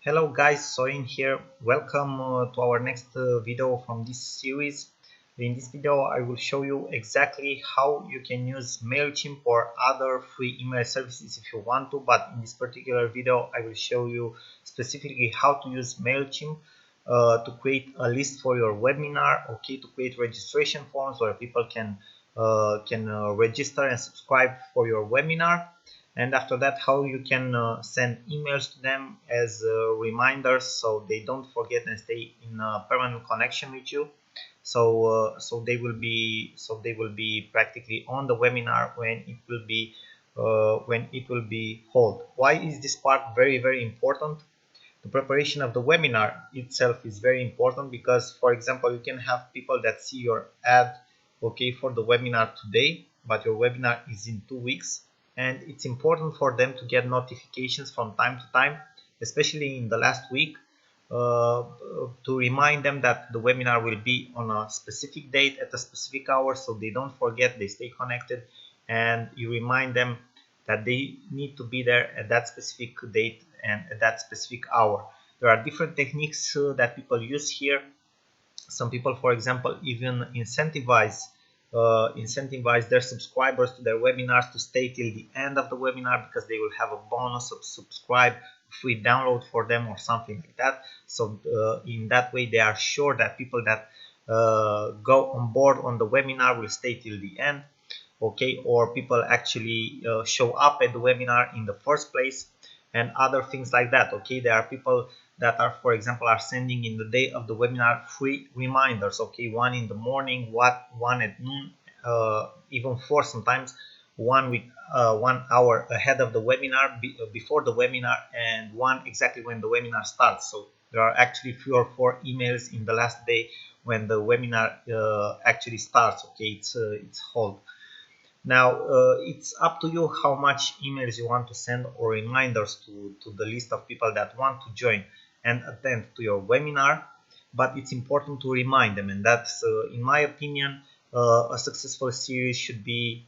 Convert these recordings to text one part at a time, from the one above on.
Hello guys, Soin here. Welcome to our next video from this series. In this video I will show you exactly how you can use MailChimp or other free email services if you want to, but in this particular video I will show you specifically how to use MailChimp to create a list for your webinar, to create registration forms where people can register and subscribe for your webinar. And after that, how you can send emails to them as reminders so they don't forget and stay in a permanent connection with you. So they will be practically on the webinar when it will be held. Why is this part very important? The preparation of the webinar itself is very important because, for example, you can have people that see your ad for the webinar today, but your webinar is in 2 weeks, and it's important for them to get notifications from time to time, especially in the last week, to remind them that the webinar will be on a specific date at a specific hour, so they don't forget, they stay connected, and you remind them that they need to be there at that specific date and at that specific hour. There are different techniques that people use here. Some people, for example, even incentivize their subscribers to their webinars to stay till the end of the webinar because they will have a bonus of subscribe, free download for them or something like that. So in that way they are sure that people that go on board on the webinar will stay till the end, or people actually show up at the webinar in the first place, and other things like that. There are people that are, for example, are sending in the day of the webinar free reminders, one in the morning, one at noon, even 4 sometimes, one with 1 hour ahead of the webinar, before the webinar, and one exactly when the webinar starts. So there are actually 3 or 4 emails in the last day when the webinar actually starts. It's held. Now it's up to you how much emails you want to send or reminders to the list of people that want to join and attend to your webinar, but it's important to remind them, and that's in my opinion a successful series should be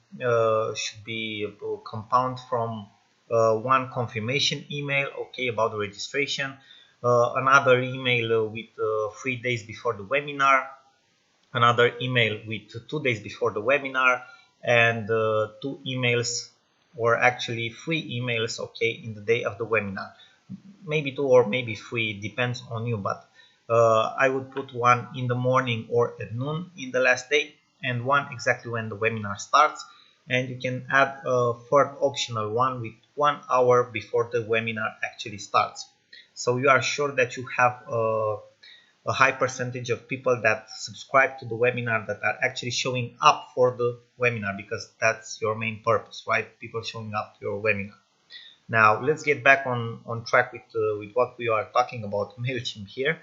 compound from one confirmation email about the registration, another email with 3 days before the webinar, another email with 2 days before the webinar, and 2 emails, or actually 3 emails in the day of the webinar. Maybe 2 or maybe 3, depends on you, but I would put one in the morning or at noon in the last day, and one exactly when the webinar starts, and you can add a third optional one with 1 hour before the webinar actually starts, so you are sure that you have a high percentage of people that subscribe to the webinar that are actually showing up for the webinar, because that's your main purpose, right? People showing up to your webinar. Now let's get back on track with what we are talking about, MailChimp here.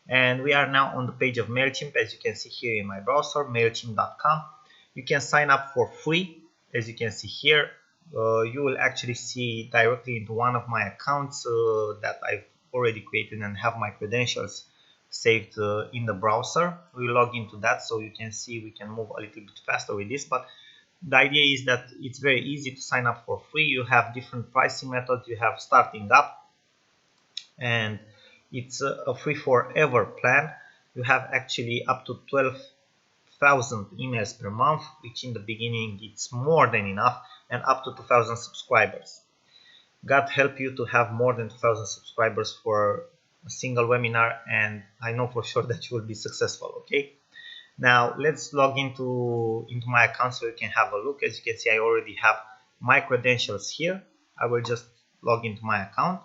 And we are now on the page of MailChimp, as you can see here in my browser, mailchimp.com. You can sign up for free, as you can see here. You will actually see directly into one of my accounts that I've already created and have my credentials saved in the browser. We log into that so you can see we can move a little bit faster with this, but the idea is that it's very easy to sign up for free. You have different pricing methods. You have starting up, and it's a free forever plan. You have actually up to 12,000 emails per month, which in the beginning it's more than enough, and up to 2,000 subscribers. God help you to have more than 2,000 subscribers for a single webinar, and I know for sure that you will be successful. Now let's log into my account so you can have a look. As you can see, I already have my credentials here. I will just log into my account.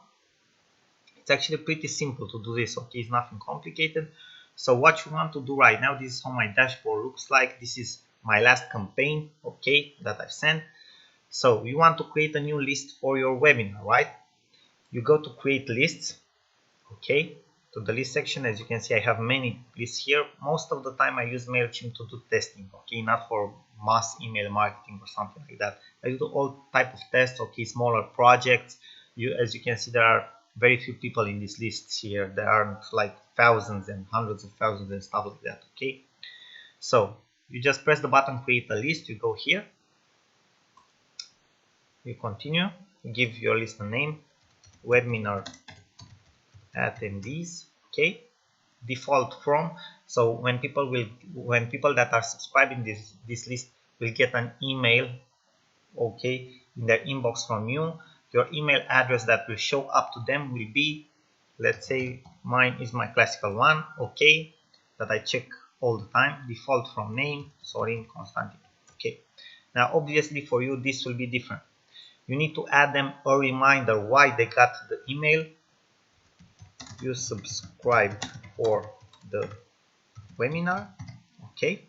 It's actually pretty simple to do this. It's nothing complicated. So what you want to do right now, this is how my dashboard looks like. This is my last campaign that I've sent. So you want to create a new list for your webinar, right? You go to create lists, to the list section. As you can see, I have many lists here. Most of the time I use MailChimp to do testing, not for mass email marketing or something like that. I do all type of tests, smaller projects. As you can see, there are very few people in these lists here. There aren't like thousands and hundreds of thousands and stuff like that. So you just press the button create a list. You go here, you continue, you give your list a name, webinar attendees. Okay, default form. So when people that are subscribing this list will get an email, okay, in their inbox from you. Your email address that will show up to them will be, let's say mine is my classical one, okay, that I check all the time, default from name Sorin Constantin. Okay, now obviously for you this will be different. You need to add them a reminder why they got the email. You subscribed for the webinar, okay.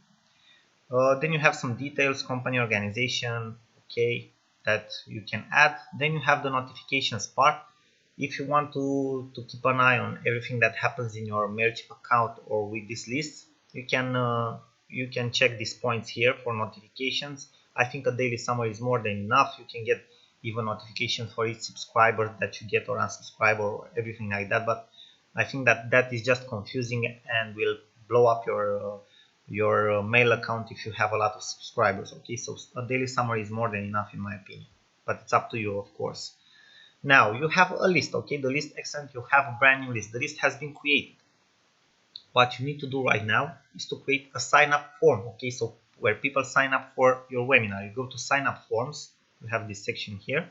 Then you have some details, company, organization, okay, that you can add. Then you have the notifications part. If you want to keep an eye on everything that happens in your MailChimp account or with this list, you can check these points here for notifications. I think a daily summary is more than enough. You can get even notifications for each subscriber that you get or unsubscribe or everything like that. But I think that is just confusing and will blow up your mail account if you have a lot of subscribers. Okay, so a daily summary is more than enough in my opinion, but it's up to you, of course. Now you have a list, okay, the list excellent. You have a brand new list. The list has been created. What you need to do right now is to create a sign up form, okay, so where people sign up for your webinar. You go to sign up forms. You have this section here.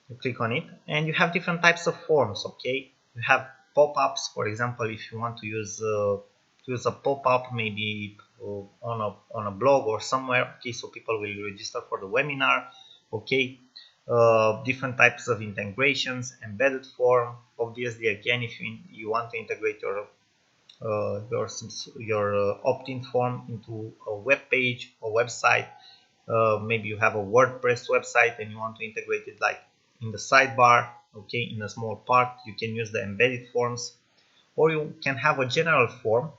You click on it and you have different types of forms, okay. You have pop-ups, for example, if you want to use a pop-up maybe on a blog or somewhere, okay, so people will register for the webinar, okay. Different types of integrations, embedded form. Obviously, again, if you want to integrate your opt-in form into a web page or website, maybe you have a WordPress website and you want to integrate it like in the sidebar, okay, in a small part, you can use the embedded forms, or you can have a general form.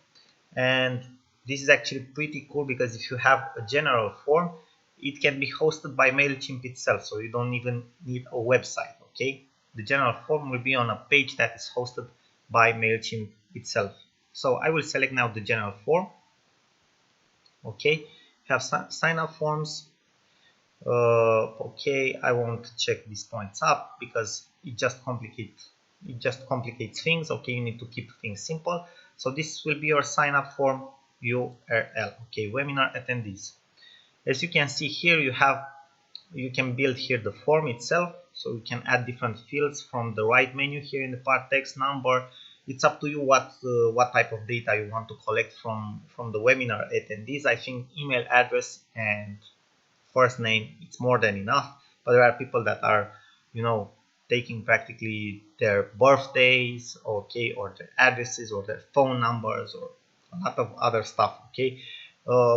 And this is actually pretty cool because if you have a general form, it can be hosted by MailChimp itself, so you don't even need a website, okay. The general form will be on a page that is hosted by MailChimp itself. So I will select now the general form, okay. You have sign up forms. Okay, I won't check these points up because it just complicates things, okay. You need to keep things simple. So this will be your sign up form URL, okay, webinar attendees. As you can see here, you can build here the form itself, so you can add different fields from the right menu here in the part, text, number. It's up to you what type of data you want to collect from the webinar attendees. I think email address and first name, it's more than enough, but there are people that are, you know, taking practically their birthdays, okay, or their addresses or their phone numbers or a lot of other stuff, okay.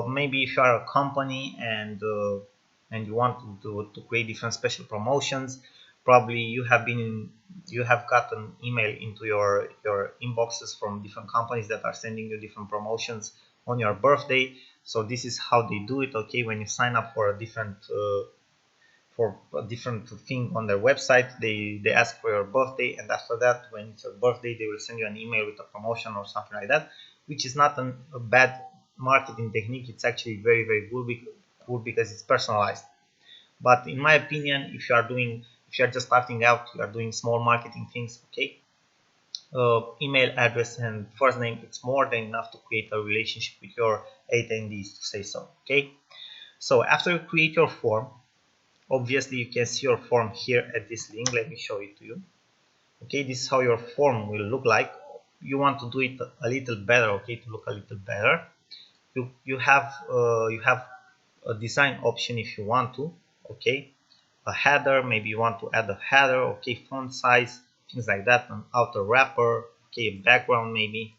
Maybe if you are a company and you want to create different special promotions, probably you have gotten email into your inboxes from different companies that are sending you different promotions on your birthday. So this is how they do it, okay. When you sign up for a different thing on their website, they ask for your birthday, and after that, when it's your birthday, they will send you an email with a promotion or something like that, which is not a bad marketing technique. It's actually very, very good because it's personalized. But in my opinion, if you are just starting out, you are doing small marketing things, okay, email address and first name, it's more than enough to create a relationship with your attendees, to say so, okay. So after you create your form, obviously you can see your form here at this link. Let me show it to you, okay. This is how your form will look like. You want to do it a little better, okay, to look a little better. You have a design option if you want to, okay. A header, maybe you want to add a header, okay, font size, things like that, an outer wrapper, okay, background maybe.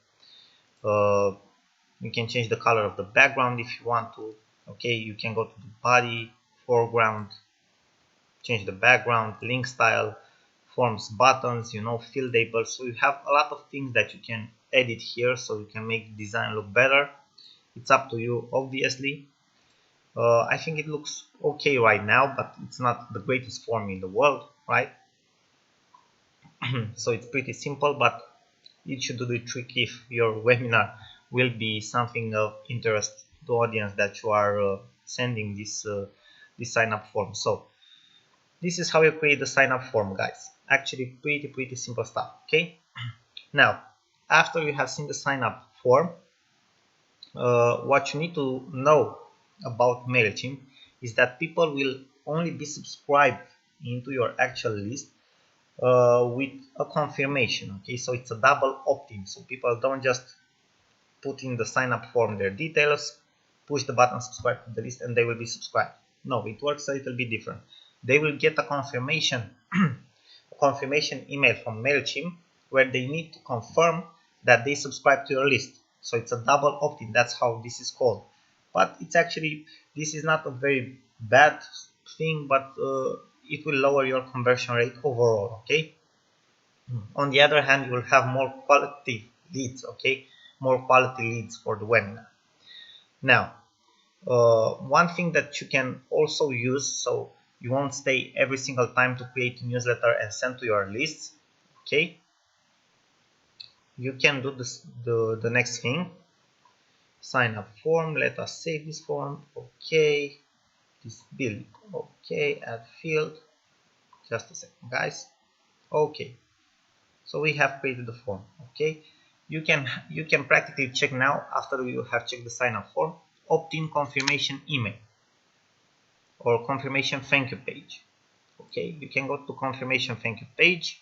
You can change the color of the background if you want to, okay. You can go to the body, foreground, change the background, link style, forms, buttons, you know, field labels. So you have a lot of things that you can edit here, so you can make the design look better. It's up to you, obviously. I think it looks okay right now, but it's not the greatest form in the world, right? So it's pretty simple, but it should do the trick if your webinar will be something of interest to the audience that you are sending this sign up form. So this is how you create the sign up form, guys. Actually pretty simple stuff. Okay, now after you have seen the sign up form, what you need to know about MailChimp is that people will only be subscribed into your actual list with a confirmation. Okay, so it's a double opt-in, so people don't just put in the sign up form their details, push the button subscribe to the list, and they will be subscribed. No, it works a little bit different. They will get a confirmation confirmation email from MailChimp where they need to confirm that they subscribe to your list. So it's a double opt-in, that's how this is called. But it's actually, this is not a very bad thing, but it will lower your conversion rate overall. Okay, on the other hand, you will have more quality leads. Okay, more quality leads for the webinar. Now, one thing that you can also use, so you won't stay every single time to create a newsletter and send to your lists. Okay, you can do this, the next thing. Sign up form, let us save this form. Okay, this build. Okay, add field. Just a second, guys. Okay, so we have created the form. Okay, you can practically check now, after you have checked the sign up form, opt-in confirmation email or confirmation thank you page. Okay, you can go to confirmation thank you page,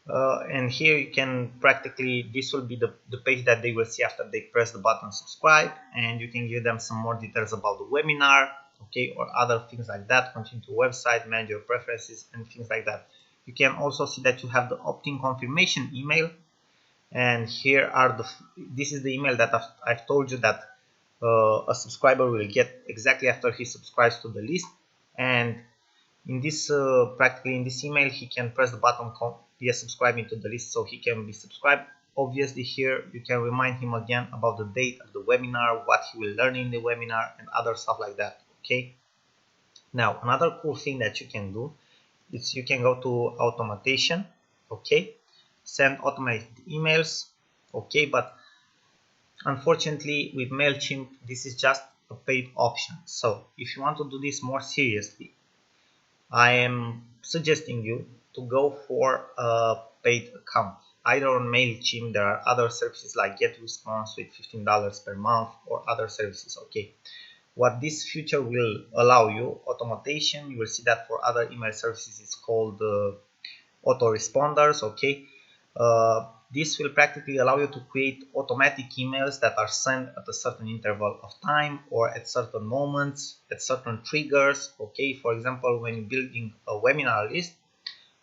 and here you can practically, this will be the page that they will see after they press the button subscribe, and you can give them some more details about the webinar, okay, or other things like that. Continue to website, manage your preferences, and things like that. You can also see that you have the opt-in confirmation email, and here are this is the email that I've told you that a subscriber will get exactly after he subscribes to the list. And in this practically in this email, he can press the button subscribing to the list, so he can be subscribed. Obviously here you can remind him again about the date of the webinar, what he will learn in the webinar, and other stuff like that. Okay, now another cool thing that you can do is you can go to automation. Okay, send automated emails. Okay, but unfortunately with MailChimp this is just a paid option. So if you want to do this more seriously, I am suggesting you to go for a paid account. Either on MailChimp, there are other services like GetResponse with $15 per month, or other services. Okay, what this feature will allow you, automation, you will see that for other email services it's called autoresponders. Okay, this will practically allow you to create automatic emails that are sent at a certain interval of time, or at certain moments, at certain triggers. Okay, for example, when you're building a webinar list,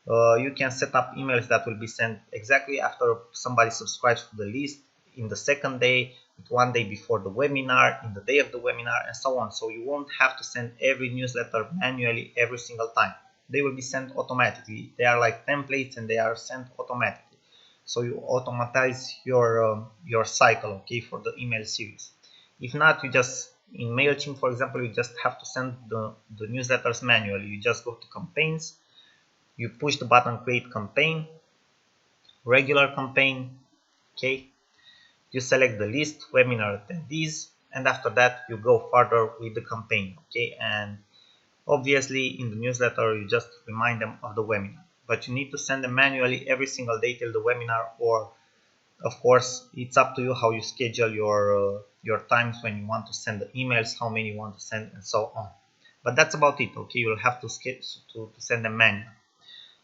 you can set up emails that will be sent exactly after somebody subscribes to the list, in the second day, one day before the webinar, in the day of the webinar, and so on. So you won't have to send every newsletter manually every single time. They will be sent automatically. They are like templates and they are sent automatically. So you automatize your cycle, okay, for the email series. If not, you just, in MailChimp for example, you just have to send the newsletters manually. You just go to campaigns, you push the button create campaign, regular campaign. Okay, you select the list, webinar attendees, and after that you go further with the campaign. Okay, and obviously in the newsletter you just remind them of the webinar, but you need to send them manually every single day till the webinar, or of course it's up to you how you schedule your times when you want to send the emails, how many you want to send, and so on. But that's about it. Okay, you'll have to send them manually.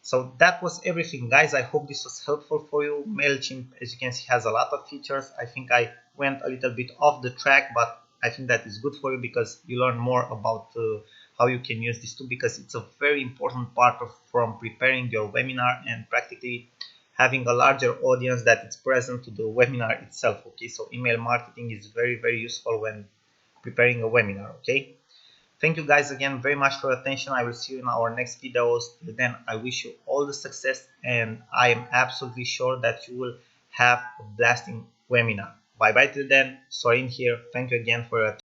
So that was everything, guys. I hope this was helpful for you. MailChimp, as you can see, has a lot of features. I think I went a little bit off the track, but I think that is good for you because you learn more about how you can use this tool, because it's a very important part from preparing your webinar and practically having a larger audience that is present to the webinar itself. Okay, so email marketing is very useful when preparing a webinar. Okay, thank you guys again very much for your attention. I will see you in our next videos. Till then, I wish you all the success, and I am absolutely sure that you will have a blasting webinar. Bye bye till then. Sorin here. Thank you again for your attention.